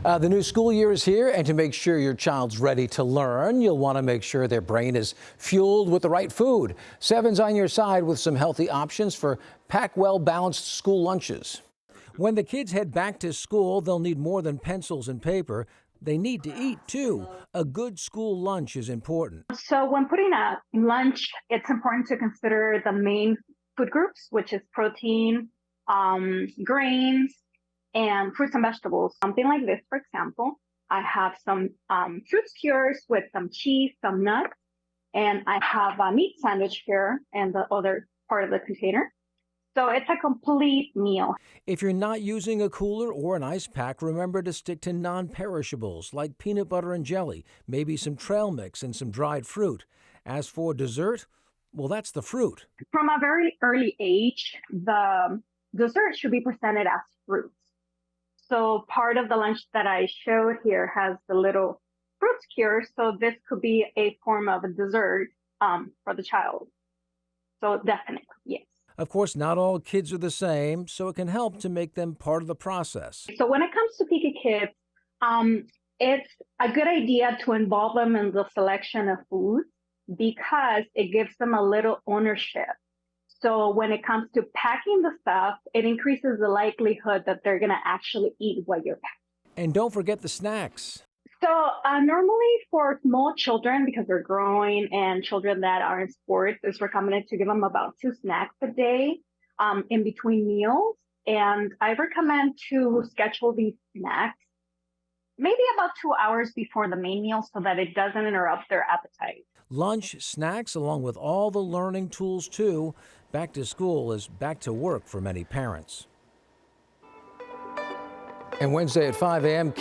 The new school year is here, and to make sure your child's ready to learn, you'll want to make sure their brain is fueled with the right food. 7's on your side with some healthy options for pack well-balanced school lunches. When the kids head back to school, they'll need more than pencils and paper. They need to eat, too. A good school lunch is important. So when putting out lunch, it's important to consider the main food groups, which is protein, grains, and fruits and vegetables. Something like this, for example, I have some fruit skewers with some cheese, some nuts, and I have a meat sandwich here and the other part of the container. So it's a complete meal. If you're not using a cooler or an ice pack, remember to stick to non-perishables like peanut butter and jelly, maybe some trail mix and some dried fruit. As for dessert, well, that's the fruit. From a very early age, the dessert should be presented as fruits. So part of the lunch that I showed here has the little fruit skewer, so this could be a form of a dessert for the child. So definitely, yes. Of course, not all kids are the same, so it can help to make them part of the process. So when it comes to picky kids, it's a good idea to involve them in the selection of foods because it gives them a little ownership. So when it comes to packing the stuff, it increases the likelihood that they're going to actually eat what you're packing. And don't forget the snacks. So normally for small children, because they're growing, and children that are in sports, it's recommended to give them about 2 snacks a day in between meals. And I recommend to schedule these snacks maybe about 2 hours before the main meal so that it doesn't interrupt their appetite. Lunch, snacks, along with all the learning tools, too. Back to school is back to work for many parents. And Wednesday at 5 a.m.